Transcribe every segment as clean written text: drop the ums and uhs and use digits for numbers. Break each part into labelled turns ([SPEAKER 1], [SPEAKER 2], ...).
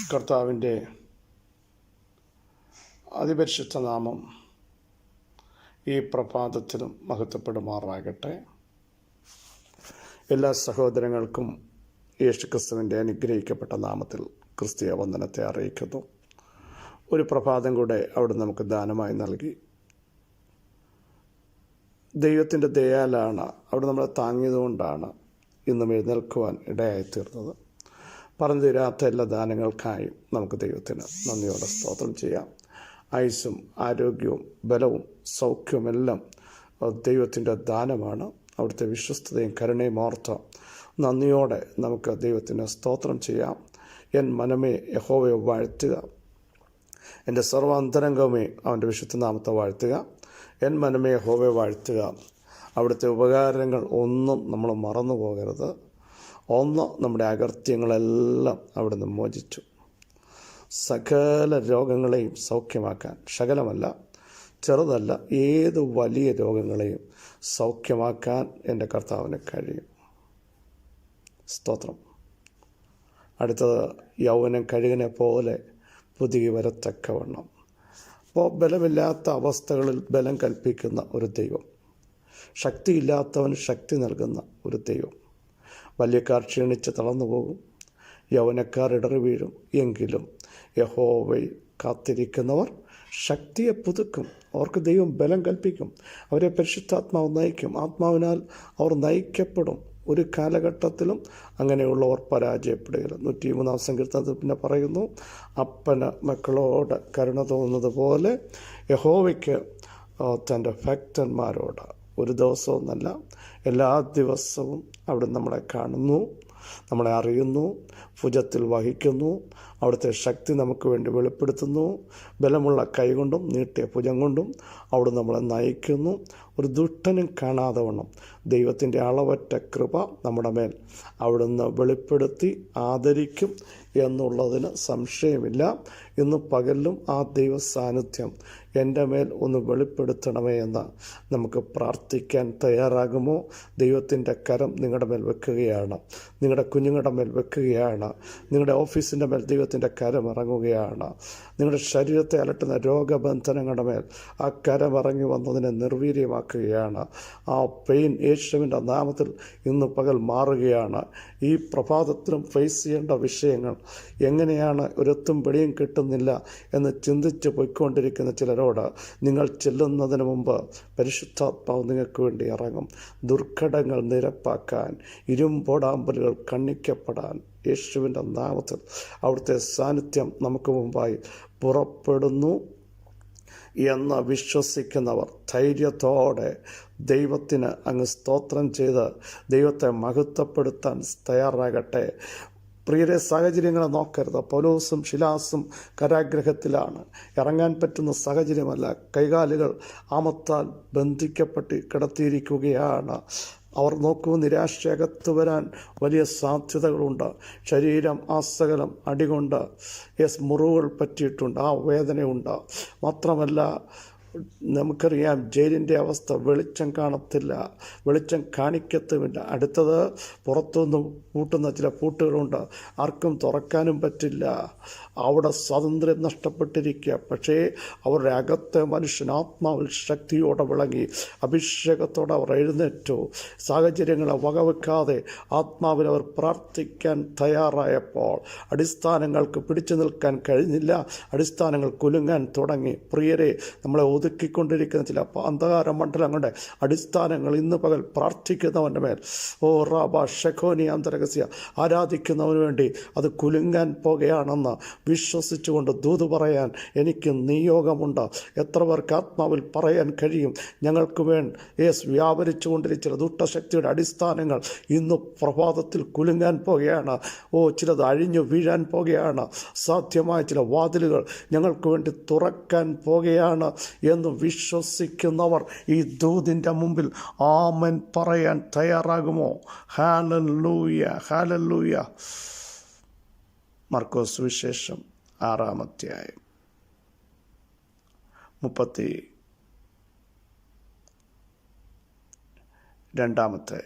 [SPEAKER 1] കർത്താവിൻ്റെ അതിപരിശുദ്ധ നാമം ഈ പ്രഭാതത്തിലും മഹത്വപ്പെടുമാറാകട്ടെ. എല്ലാ സഹോദരങ്ങൾക്കും യേശുക്രിസ്തുവിൻ്റെ അനുഗ്രഹിക്കപ്പെട്ട നാമത്തിൽ ക്രിസ്തീയ വന്ദനത്തെ അറിയിക്കുന്നു. ഒരു പ്രഭാതം കൂടെ അവിടെ നമുക്ക് ദാനമായി നൽകി. ദൈവത്തിൻ്റെ ദയാലാണ് അവിടെ നമ്മളെ താങ്ങിയതുകൊണ്ടാണ് ഇന്നും എഴുന്നേൽക്കുവാൻ ഇടയായിത്തീർന്നത്. പറഞ്ഞു തീരാത്ത എല്ലാ ദാനങ്ങൾക്കായും നമുക്ക് ദൈവത്തിന് നന്ദിയോടെ സ്തോത്രം ചെയ്യാം. ആയുസ്സും ആരോഗ്യവും ബലവും സൗഖ്യവുമെല്ലാം ദൈവത്തിൻ്റെ ദാനമാണ്. അവിടുത്തെ വിശ്വസ്തതയും കരുണയും ഓർത്ത് നന്ദിയോടെ നമുക്ക് ദൈവത്തിന് സ്തോത്രം ചെയ്യാം. എൻ മനമേ യഹോവയെ വാഴ്ത്തുക, എൻ്റെ സർവാന്തരംഗമേ അവൻ്റെ വിശുദ്ധ നാമത്തെ വാഴ്ത്തുക. എൻ മനമേ യഹോവയെ വാഴ്ത്തുക. അവിടുത്തെ ഉപകാരങ്ങൾ ഒന്നും നമ്മൾ മറന്നു പോകരുത്. ഒന്ന്, നമ്മുടെ അകൃത്യങ്ങളെല്ലാം അവിടുന്ന് മോചിച്ചു. സകല രോഗങ്ങളെയും സൗഖ്യമാക്കാൻ, സകലമല്ല, ചെറുതല്ല, ഏത് വലിയ രോഗങ്ങളെയും സൗഖ്യമാക്കാൻ എൻ്റെ കർത്താവിന് കഴിയും. സ്തോത്രം. അടുത്തത്, യൗവനം കഴുകനെ പോലെ പുതുകി വരത്തക്കവണ്ണം. അപ്പോൾ ബലമില്ലാത്ത അവസ്ഥകളിൽ ബലം കൽപ്പിക്കുന്ന ഒരു ദൈവം, ശക്തിയില്ലാത്തവന് ശക്തി നൽകുന്ന ഒരു ദൈവം. ബാല്യക്കാർ ക്ഷീണിച്ച് തളർന്നു പോകും, യൗവനക്കാർ ഇടറി വീഴും. എങ്കിലും യഹോവയിൽ കാത്തിരിക്കുന്നവർ ശക്തിയെ പുതുക്കും. അവർക്ക് ദൈവം ബലം കൽപ്പിക്കും. അവരെ പരിശുദ്ധാത്മാവ് നയിക്കും. ആത്മാവിനാൽ അവർ നയിക്കപ്പെടും. ഒരു കാലഘട്ടത്തിലും അങ്ങനെയുള്ളവർ പരാജയപ്പെടുകയില്ല. 103 സങ്കീർത്തനത്തിൽ പിന്നെ പറയുന്നു, അപ്പന് മക്കളോട് കരുണ തോന്നുന്നത് പോലെ യഹോവയ്ക്ക് തൻ്റെ ഭക്തന്മാരോട് ഒരു ദിവസവുമല്ല, എല്ലാ ദിവസവും അവിടെ നമ്മളെ കാണുന്നു, നമ്മളെ അറിയുന്നു, ഭുജത്തിൽ വഹിക്കുന്നു. അവിടുത്തെ ശക്തി നമുക്ക് വേണ്ടി വെളിപ്പെടുത്തുന്നു. ബലമുള്ള കൈകൊണ്ടും നീട്ടിയ ഭുജം കൊണ്ടും അവിടെ നമ്മളെ നയിക്കുന്നു. ഒരു ദുഷ്ടനും കാണാതെ വണ്ണം ദൈവത്തിൻ്റെ അളവറ്റ കൃപ നമ്മുടെ മേൽ അവിടുന്ന് വെളിപ്പെടുത്തി ആദരിക്കും എന്നുള്ളതിന് സംശയമില്ല. ഇന്ന് പകലിലും ആ ദൈവ സാന്നിധ്യം എൻ്റെ മേൽ ഒന്ന് വെളിപ്പെടുത്തണമേ എന്ന് നമുക്ക് പ്രാർത്ഥിക്കാൻ തയ്യാറാകുമോ? ദൈവത്തിൻ്റെ കരം നിങ്ങളുടെ മേൽ വെക്കുകയാണ്, നിങ്ങളുടെ കുഞ്ഞുങ്ങളുടെ മേൽ വെക്കുകയാണ്, നിങ്ങളുടെ ഓഫീസിൻ്റെ മേൽ ദൈവത്തിൻ്റെ കരം ഇറങ്ങുകയാണ്. നിങ്ങളുടെ ശരീരത്തെ അലട്ടുന്ന രോഗബന്ധനങ്ങളുടെ മേൽ ആ കരം ഇറങ്ങി വന്നതിനെ നിർവീര്യമാക്കുകയാണ്. ആ പെയിൻ യേശുവിൻ്റെ നാമത്തിൽ ഇന്ന് പകൽ മാറുകയാണ്. ഈ പ്രഭാതത്തിലും ഫേസ് ചെയ്യേണ്ട വിഷയങ്ങൾ എങ്ങനെയാണ് ഒരെത്തും പിടിയും കിട്ടുന്നില്ല എന്ന് ചിന്തിച്ച് പോയിക്കൊണ്ടിരിക്കുന്ന ചിലരോട് നിങ്ങൾ ചെല്ലുന്നതിന് മുമ്പ് പരിശുദ്ധാത്മാവ് നിങ്ങൾക്ക് വേണ്ടി ഇറങ്ങും. ദുർഘടങ്ങൾ നിരപ്പാക്കാൻ, ഇരുമ്പോടാമ്പലുകൾ കണ്ണിക്കപ്പെടാൻ യേശുവിൻ്റെ നാമത്തിൽ അവിടുത്തെ സാന്നിധ്യം നമുക്ക് മുമ്പായി പുറപ്പെടുന്നു എന്ന് വിശ്വസിക്കുന്നവർ ധൈര്യത്തോടെ ദൈവത്തിന് അങ്ങ് സ്തോത്രം ചെയ്ത് ദൈവത്തെ മഹത്വപ്പെടുത്താൻ തയ്യാറാകട്ടെ. പ്രിയരെ, സാഹചര്യങ്ങളെ നോക്കരുത്. പൗലോസും ശിലാസും കാരാഗൃഹത്തിലാണ്. ഇറങ്ങാൻ പറ്റുന്ന സാഹചര്യമല്ല. കൈകാലുകൾ ആമത്താൽ ബന്ധിക്കപ്പെട്ട് കിടത്തിയിരിക്കുകയാണ്. അവർ നോക്കൂ, നിരാശയകത്ത് വരാൻ വലിയ സാധ്യതകളുണ്ട്. ശരീരം ആസകലം അടികൊണ്ട് മുറിവുകൾ പറ്റിയിട്ടുണ്ട്. ആ വേദനയുണ്ട്. മാത്രമല്ല, നമുക്കറിയാം ജയിലിൻ്റെ അവസ്ഥ. വെളിച്ചം കാണത്തില്ല, വെളിച്ചം കാണിക്കത്തുമില്ല. അടുത്തത്, പുറത്തുനിന്ന് പൂട്ടുന്ന ചില പൂട്ടുകളുണ്ട്, ആർക്കും തുറക്കാനും പറ്റില്ല. അവിടെ സ്വാതന്ത്ര്യം നഷ്ടപ്പെട്ടിരിക്കുക. പക്ഷേ അവരുടെ അകത്തെ മനുഷ്യൻ ആത്മാവിൽ ശക്തിയോടെ വിളങ്ങി അഭിഷേകത്തോടെ അവർ എഴുന്നേറ്റു. സാഹചര്യങ്ങളെ വകവെക്കാതെ ആത്മാവിൽ അവർ പ്രാർത്ഥിക്കാൻ തയ്യാറായപ്പോൾ അടിസ്ഥാനങ്ങൾക്ക് പിടിച്ചു നിൽക്കാൻ കഴിഞ്ഞില്ല. അടിസ്ഥാനങ്ങൾ കുലുങ്ങാൻ തുടങ്ങി. പ്രിയരെ, നമ്മളെ ഒതുക്കിക്കൊണ്ടിരിക്കുന്ന ചില അന്ധകാര മണ്ഡലങ്ങളുടെ അടിസ്ഥാനങ്ങൾ ഇന്ന് പകൽ പ്രാർത്ഥിക്കുന്നവൻ്റെ മേൽ, ആരാധിക്കുന്നവന് വേണ്ടി അത് കുലുങ്ങാൻ പോകുകയാണെന്ന് വിശ്വസിച്ചുകൊണ്ട് ദൂത് പറയാൻ എനിക്ക് നിയോഗമുണ്ട്. എത്ര പേർക്ക് ആത്മാവിൽ പറയാൻ കഴിയും? ഞങ്ങൾക്ക് വ്യാപരിച്ചു കൊണ്ടിരിക്കുന്ന ദുഷ്ടശക്തിയുടെ അടിസ്ഥാനങ്ങൾ ഇന്ന് പ്രഭാതത്തിൽ കുലുങ്ങാൻ പോകുകയാണ്. ചിലത് അഴിഞ്ഞു വീഴാൻ പോകുകയാണ്. സാധ്യമായ ചില വാതിലുകൾ ഞങ്ങൾക്ക് വേണ്ടി തുറക്കാൻ പോകുകയാണ് എന്ന് വിശ്വസിക്കുന്നവർ ഈ ദൂതിൻ്റെ മുമ്പിൽ ആമേൻ പറയാൻ തയ്യാറാകുമോ? Hallelujah, hallelujah. മർക്കോസ് സുവിശേഷം 6-ാം അധ്യായം 32-ാമത്തെ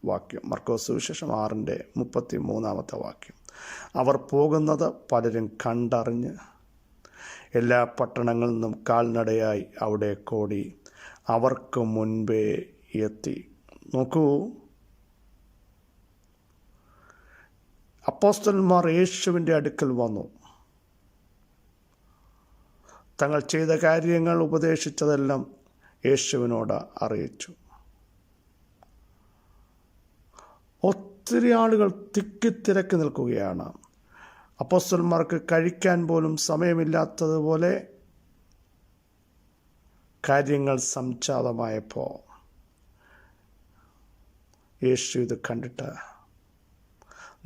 [SPEAKER 1] വാക്യം. മർക്കോസ് സുവിശേഷം 6-ന്റെ 33-ാമത്തെ വാക്യം. അവർ പോകുന്നത് പലരും കണ്ടറിഞ്ഞ് എല്ലാ പട്ടണങ്ങളിൽ നിന്നും കാൽനടയായി അവിടെ കൂടി അവർക്ക് മുൻപേ എത്തി. നോക്കൂ, അപ്പോസ്തലന്മാർ യേശുവിൻ്റെ അടുക്കൽ വന്നു. തങ്ങൾ ചെയ്ത കാര്യങ്ങൾ, ഉപദേശിച്ചതെല്ലാം യേശുവിനോട് അറിയിച്ചു. ഒത്തിരി ആളുകൾ തിക്കിത്തിരക്കി നിൽക്കുകയാണ്. അപ്പോസ്തലന്മാർക്ക് കഴിക്കാൻ പോലും സമയമില്ലാത്തതുപോലെ കാര്യങ്ങൾ സംജാതമായപ്പോൾ യേശു ഇത് കണ്ടിട്ട്,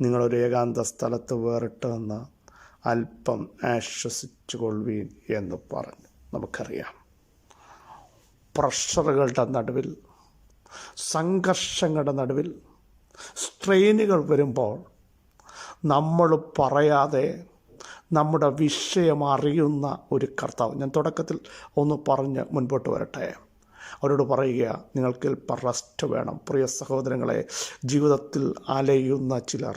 [SPEAKER 1] നിങ്ങളൊരു ഏകാന്ത സ്ഥലത്ത് വേറിട്ട് നിന്ന് അല്പം ആശ്വസിച്ചു കൊള്ളുവീൻ എന്ന് പറഞ്ഞു. നമുക്കറിയാം, പ്രഷറുകളുടെ നടുവിൽ, സംഘർഷങ്ങളുടെ നടുവിൽ, സ്ട്രെയിനുകൾ വരുമ്പോൾ നമ്മൾ പറയാതെ നമ്മുടെ വിഷയം അറിയുന്ന ഒരു കർത്താവ്. ഞാൻ തുടക്കത്തിൽ ഒന്ന് പറഞ്ഞ് മുൻപോട്ട് വരട്ടെ. അവരോട് പറയുക, നിങ്ങൾക്ക് ഇപ്പം റെസ്റ്റ് വേണം. പ്രിയ സഹോദരങ്ങളെ, ജീവിതത്തിൽ അലയുന്ന ചിലർ,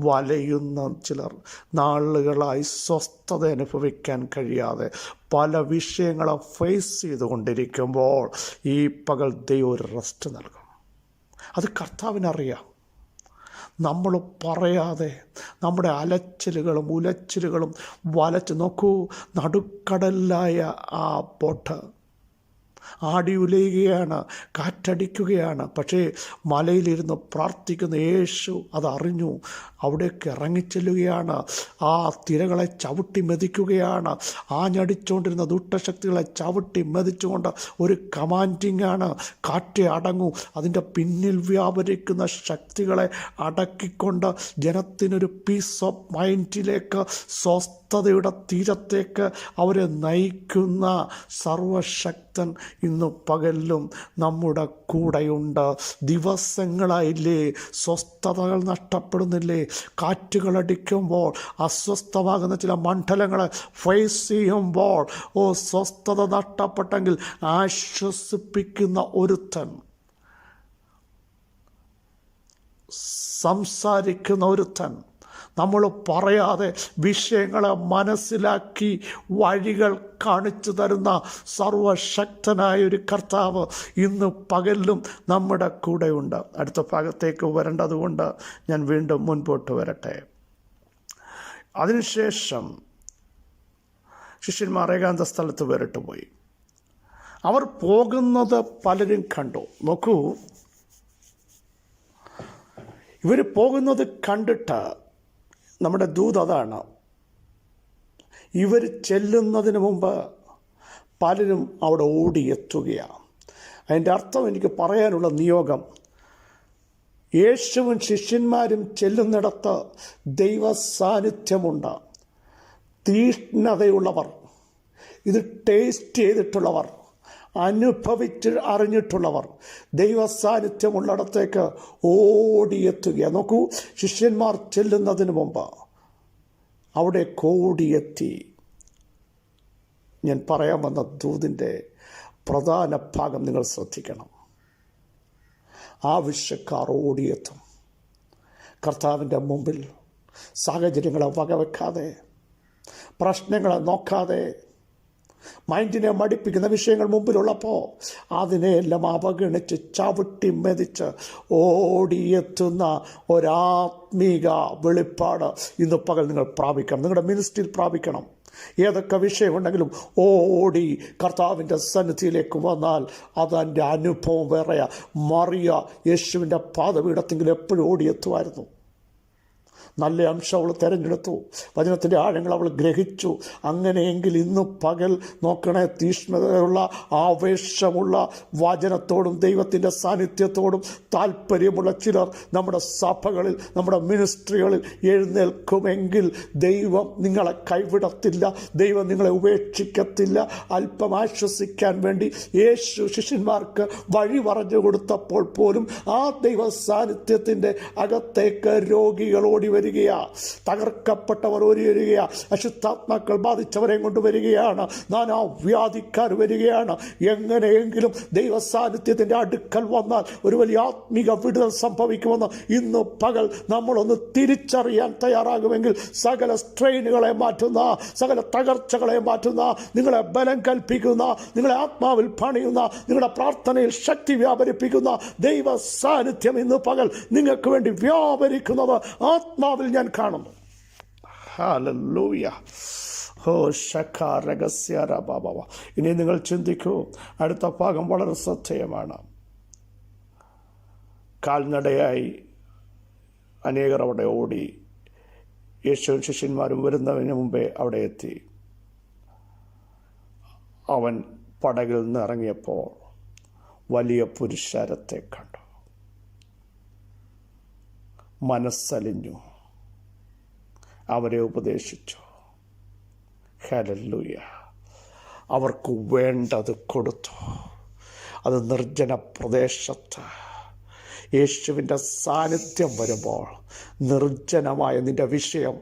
[SPEAKER 1] വലയുന്ന ചിലർ, നാളുകളായി സ്വസ്ഥത അനുഭവിക്കാൻ കഴിയാതെ പല വിഷയങ്ങളെ ഫേസ് ചെയ്തുകൊണ്ടിരിക്കുമ്പോൾ ഈ പകൽ ദൈവം ഒരു റെസ്റ്റ് നൽകും. അത് കർത്താവിനറിയാം. നമ്മൾ പറയാതെ നമ്മുടെ അലച്ചിലുകളും ഉലച്ചിലുകളും വലച്ച് നോക്കൂ. നടുക്കടലായ ആ ബോട്ട് ആടി ഉലയുകയാണ്, കാറ്റടിക്കുകയാണ്. പക്ഷേ മലയിലിരുന്ന് പ്രാർത്ഥിക്കുന്ന യേശു അതറിഞ്ഞു. അവിടേക്ക് ഇറങ്ങിച്ചെല്ലുകയാണ്. ആ തിരകളെ ചവിട്ടി മെതിക്കുകയാണ്. ആഞ്ഞടിച്ചുകൊണ്ടിരുന്ന ദുഷ്ടശക്തികളെ ചവിട്ടി മെതിച്ചുകൊണ്ട് ഒരു കമാൻഡിങ്ങാണ്. കാറ്റെ അടങ്ങൂ. അതിൻ്റെ പിന്നിൽ വ്യാപരിക്കുന്ന ശക്തികളെ അടക്കിക്കൊണ്ട് ജനത്തിനൊരു പീസ് ഓഫ് മൈൻഡിലേക്ക്, സ്വസ്ഥതയുടെ തീരത്തേക്ക് അവരെ നയിക്കുന്ന സർവശക്തൻ ഇന്ന് പകലിലും നമ്മുടെ കൂടെയുണ്ട്. ദിവസങ്ങളായില്ലേ സ്വസ്ഥതകൾ നഷ്ടപ്പെടുന്നില്ലേ? കാറ്റുകളടിക്കുമ്പോൾ, അസ്വസ്ഥമാകുന്ന ചില മണ്ഡലങ്ങളെ ഫേസ് ചെയ്യുമ്പോൾ, സ്വസ്ഥത നഷ്ടപ്പെട്ടെങ്കിൽ ആശ്വസിപ്പിക്കുന്ന ഒരുത്തൻ, സംസാരിക്കുന്ന ഒരുത്തൻ, നമ്മൾ പറയാതെ വിഷയങ്ങളെ മനസ്സിലാക്കി വഴികൾ കാണിച്ചു തരുന്ന സർവശക്തനായ ഒരു കർത്താവ് ഇന്ന് പകലിലും നമ്മുടെ കൂടെയുണ്ട്. അടുത്ത ഭാഗത്തേക്ക് വരേണ്ടതുകൊണ്ട് ഞാൻ വീണ്ടും മുൻപോട്ട് വരട്ടെ. അതിനുശേഷം ശിഷ്യന്മാർ ഏകാന്ത സ്ഥലത്ത് വേറിട്ട് പോയി. അവർ പോകുന്നത് പലരും കണ്ടു. നോക്കൂ, ഇവർ പോകുന്നത് കണ്ടിട്ട് നമ്മുടെ ദൂത് അതാണ്. ഇവർ ചെല്ലുന്നതിന് മുമ്പ് പലരും അവിടെ ഓടിയെത്തുകയാണ്. അതിൻ്റെ അർത്ഥം, എനിക്ക് പറയാനുള്ള നിയോഗം, യേശുവും ശിഷ്യന്മാരും ചെല്ലുന്നിടത്ത് ദൈവ സാന്നിധ്യമുണ്ട്. തീഷ്ണതയുള്ളവർ, ഇത് ടേസ്റ്റ് ചെയ്തിട്ടുള്ളവർ, അനുഭവിച്ച് അറിഞ്ഞിട്ടുള്ളവർ ദൈവ സാന്നിധ്യമുള്ളിടത്തേക്ക് ഓടിയെത്തുക. നോക്കൂ, ശിഷ്യന്മാർ ചെല്ലുന്നതിന് മുമ്പ് അവിടെ ഓടിയെത്തി. ഞാൻ പറയാൻ വന്ന ദൂതിൻ്റെ പ്രധാന ഭാഗം നിങ്ങൾ ശ്രദ്ധിക്കണം. ആവശ്യക്കാർ ഓടിയെത്തും. കർത്താവിൻ്റെ മുമ്പിൽ സാഹചര്യങ്ങളെ വകവെക്കാതെ, പ്രശ്നങ്ങളെ നോക്കാതെ, മൈൻഡിനെ മടിപ്പിക്കുന്ന വിഷയങ്ങൾ മുമ്പിലുള്ളപ്പോൾ അതിനെയെല്ലാം അവഗണിച്ച് ചവിട്ടി മെതിച്ച് ഓടിയെത്തുന്ന ഒരാത്മീക വെളിപ്പാട് ഇന്ന് പകൽ നിങ്ങൾ പ്രാപിക്കണം. നിങ്ങളുടെ മിനിസ്ട്രിയിൽ പ്രാപിക്കണം. ഏതൊക്കെ വിഷയമുണ്ടെങ്കിലും ഓടി കർത്താവിൻ്റെ സന്നിധിയിലേക്ക് വന്നാൽ അതെൻ്റെ അനുഭവം വേറെയാ. മറിയ യേശുവിൻ്റെ പാദപീഠത്തെങ്കിൽ എപ്പോഴും ഓടിയെത്തുമായിരുന്നു. നല്ല അംശം അവൾ തിരഞ്ഞെടുത്തു. വചനത്തിൻ്റെ ആഴങ്ങൾ അവൾ ഗ്രഹിച്ചു. അങ്ങനെയെങ്കിൽ ഇന്ന് പകൽ നോക്കണേ, തീഷ്ണതയുള്ള, ആവേശമുള്ള, വചനത്തോടും ദൈവത്തിൻ്റെ സാന്നിധ്യത്തോടും താല്പര്യമുള്ള ചിലർ നമ്മുടെ സഭകളിൽ, നമ്മുടെ മിനിസ്ട്രികളിൽ എഴുന്നേൽക്കുമെങ്കിൽ ദൈവം നിങ്ങളെ കൈവിടത്തില്ല. ദൈവം നിങ്ങളെ ഉപേക്ഷിക്കത്തില്ല. അല്പം ആശ്വസിക്കാൻ വേണ്ടി യേശു ശിഷ്യന്മാർക്ക് വഴി പറഞ്ഞു കൊടുത്തപ്പോൾ പോലും ആ ദൈവ സാന്നിധ്യത്തിൻ്റെ അകത്തേക്ക് രോഗികൾ ഓടി വരികയാ, തകർക്കപ്പെട്ടവർ ഓടി വരികയാ, അശുദ്ധാത്മാക്കൾ ബാധിച്ചവരെ കൊണ്ട് വരികയാണ്, നാനാവ്യാധിക്കാർ വരികയാണ്. എങ്ങനെയെങ്കിലും ദൈവസാന്നിധ്യത്തിൻ്റെ അടുക്കൽ വന്നാൽ ഒരു വലിയ ആത്മീക വിടുതൽ സംഭവിക്കുമെന്ന് ഇന്ന് പകൽ നമ്മളൊന്ന് തിരിച്ചറിയാൻ തയ്യാറാകുമെങ്കിൽ സകല സ്ട്രെയിനുകളെ മാറ്റുന്ന, സകല തകർച്ചകളെ മാറ്റുന്ന, നിങ്ങളെ ബലം കൽപ്പിക്കുന്ന, നിങ്ങളെ ആത്മാവിൽ പണിയുന്ന, നിങ്ങളുടെ പ്രാർത്ഥനയിൽ ശക്തി വ്യാപരിപ്പിക്കുന്ന ദൈവ സാന്നിധ്യം ഇന്ന് പകൽ നിങ്ങൾക്ക് വേണ്ടി വ്യാപരിക്കുന്നത് ആത്മാവിൽ ഞാൻ കാണുന്നു. ഹല്ലേലൂയ. ഇനി നിങ്ങൾ ചിന്തിക്കൂ, അടുത്ത ഭാഗം വളരെ ശ്രദ്ധേയമാണ്. കാൽനടയായി അനേകർ അവിടെ ഓടി. യേശുവും ശിഷ്യന്മാരും വരുന്നതിന് മുമ്പേ അവിടെ എത്തി. അവൻ പടകിൽ നിന്ന് ഇറങ്ങിയപ്പോൾ വലിയ പുരുഷാരത്തെ കണ്ടു. മനസ്സലിഞ്ഞു, അവരെ ഉപദേശിച്ചു. ഹല്ലേലൂയ. അവർക്ക് വേണ്ടത് കൊടുത്തു. അത് നിർജ്ജന പ്രദേശത്ത് യേശുവിൻ്റെ സാന്നിധ്യം വരുമ്പോൾ നിർജ്ജനമായ നിൻ്റെ വിഷയം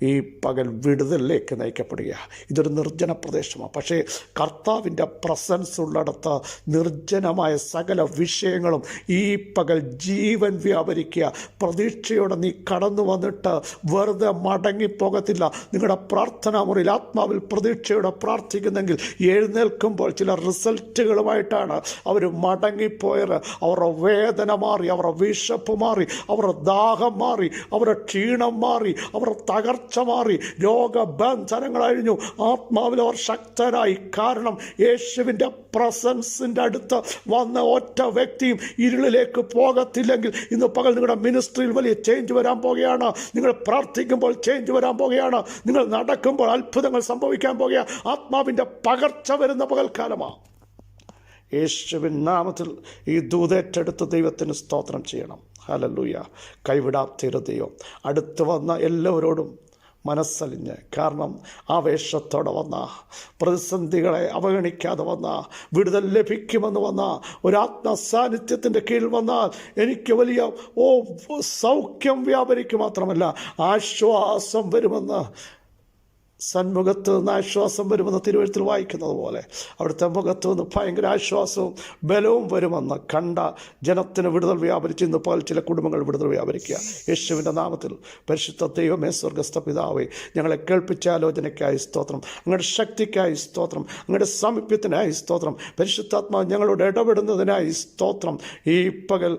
[SPEAKER 1] ഈ പകൽ വിടുതലിലേക്ക് നയിക്കപ്പെടുക. ഇതൊരു നിർജ്ജന പ്രദേശമാണ്. പക്ഷേ കർത്താവിൻ്റെ പ്രസൻസ് ഉള്ളിടത്ത് നിർജ്ജനമായ സകല വിഷയങ്ങളും ഈ പകൽ ജീവൻ വ്യാപരിക്കുക. പ്രതീക്ഷയോടെ നീ കടന്നു വന്നിട്ട് വെറുതെ മടങ്ങിപ്പോകത്തില്ല. നിങ്ങളുടെ പ്രാർത്ഥനാ മുറിയിൽ ആത്മാവിൽ പ്രതീക്ഷയോടെ പ്രാർത്ഥിക്കുന്നെങ്കിൽ എഴുന്നേൽക്കുമ്പോൾ ചില റിസൾട്ടുകളുമായിട്ടാണ് അവർ മടങ്ങിപ്പോയത്. അവരുടെ വേദന മാറി, അവരുടെ വിശപ്പ് മാറി, അവരുടെ ദാഹം മാറി, അവരുടെ ക്ഷീണം മാറി, അവരുടെ തകർച്ച മാറി, രോഗബന്ധനങ്ങൾ അഴിഞ്ഞു. ആത്മാവിൽ അവർ ശക്തരായി. കാരണം യേശുവിൻ്റെ പ്രസൻസിൻ്റെ അടുത്ത് വന്ന ഒറ്റ വ്യക്തിയും ഇരുളിലേക്ക് പോകത്തില്ലെങ്കിൽ ഇന്ന് പകൽ നിങ്ങളുടെ മിനിസ്ട്രിയിൽ വലിയ ചേഞ്ച് വരാൻ പോകുകയാണ്. നിങ്ങൾ പ്രാർത്ഥിക്കുമ്പോൾ ചേഞ്ച് വരാൻ പോകുകയാണ്. നിങ്ങൾ നടക്കുമ്പോൾ അത്ഭുതങ്ങൾ സംഭവിക്കാൻ പോകുകയാണ്. ആത്മാവിൻ്റെ പകർച്ച വരുന്ന പകൽക്കാലമാണ്. യേശുവിൻ നാമത്തിൽ ഈ ദൂതേറ്റെടുത്ത് ദൈവത്തിന് സ്തോത്രം ചെയ്യണം. ഹല്ലേലൂയ. കൈവിടാത്ത ദൈവം അടുത്ത് വന്ന എല്ലാവരോടും മനസ്സലിഞ്ഞ്, കാരണം ആവേശത്തോടെ വന്ന, പ്രതിസന്ധികളെ അവഗണിക്കാതെ വന്ന, വിടുതൽ ലഭിക്കുമെന്ന് വന്ന ഒരു ആത്മസാന്നിധ്യത്തിൻ്റെ കീഴിൽ വന്നാൽ എനിക്ക് വലിയ സൗഖ്യം വ്യാപരിക്കും മാത്രമല്ല ആശ്വാസം വരുമെന്ന്, സന്മുഖത്ത് നിന്ന് ആശ്വാസം വരുമെന്ന് തിരുവഴുത്തിൽ വായിക്കുന്നത് പോലെ അവിടുത്തെ മുഖത്ത് നിന്ന് ഭയങ്കര ആശ്വാസവും ബലവും വരുമെന്ന് കണ്ട ജനത്തിന് വിടുതൽ വ്യാപരിച്ച് ഇന്ന് പകൽ ചില കുടുംബങ്ങൾ വിടുതൽ വ്യാപരിക്കുക. യേശുവിൻ്റെ നാമത്തിൽ. പരിശുദ്ധ ദൈവമേ, സ്വർഗ്ഗസ്ഥ പിതാവേ, ഞങ്ങളെ കേൾപ്പിച്ച ആലോചനയ്ക്കായി സ്തോത്രം, അങ്ങയുടെ ശക്തിക്കായി സ്തോത്രം, അങ്ങയുടെ സാമീപ്യത്തിനായി സ്തോത്രം, പരിശുദ്ധാത്മാവ് ഞങ്ങളോട് ഇടപെടുന്നതിനായി സ്തോത്രം. ഈ പകൽ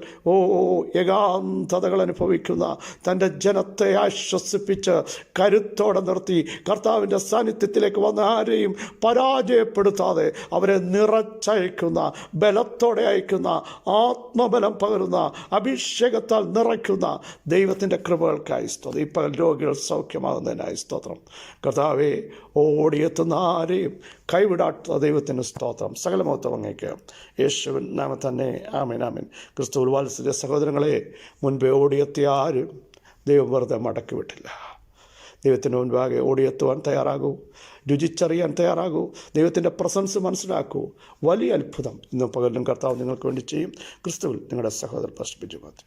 [SPEAKER 1] ഏകാന്തതകൾ അനുഭവിക്കുന്ന തൻ്റെ ജനത്തെ ആശ്വസിപ്പിച്ച് കരുത്തോടെ നിർത്തി കർത്താവിൻ്റെ സാന്നിധ്യത്തിലേക്ക് വന്ന ആരെയും പരാജയപ്പെടുത്താതെ അവരെ നിറച്ചയക്കുന്ന, ബലത്തോടെ അയക്കുന്ന, ആത്മബലം പകരുന്ന, അഭിഷേകത്താൽ നിറയ്ക്കുന്ന ദൈവത്തിൻ്റെ കൃപകൾക്കായി സ്തോത്രം. ഈ പകൽ രോഗികൾ സൗഖ്യമാകുന്നതിനായി സ്തോത്രം. കർത്താവേ, ഓടിയെത്തുന്ന ആരെയും കൈവിടാത്ത ദൈവത്തിന് സ്തോത്രം. സകലമഹത്വം അങ്ങേക്ക്. യേശുവിൻ നാമത്തിൽ തന്നെ. ആമേൻ, ആമേൻ. ക്രിസ്തുവിൽ വാത്സല്യ സഹോദരങ്ങളെ, മുൻപേ ഓടിയെത്തിയ ആരും ദൈവം വെറുതെ മടക്കി വിട്ടില്ല. ദൈവത്തിൻ്റെ മുൻപാകെ ഓടിയെത്തുവാൻ തയ്യാറാകൂ, രുചിച്ചറിയാൻ തയ്യാറാകൂ, ദൈവത്തിൻ്റെ പ്രസൻസ് മനസ്സിലാക്കൂ. വലിയ അത്ഭുതം ഇന്നും പകലിലും കർത്താവ് നിങ്ങൾക്ക് വേണ്ടി ചെയ്യും. ക്രിസ്തുവിൽ നിങ്ങളുടെ സഹോദരൻ പാസ്റ്റർ ബിജു മാത്യു.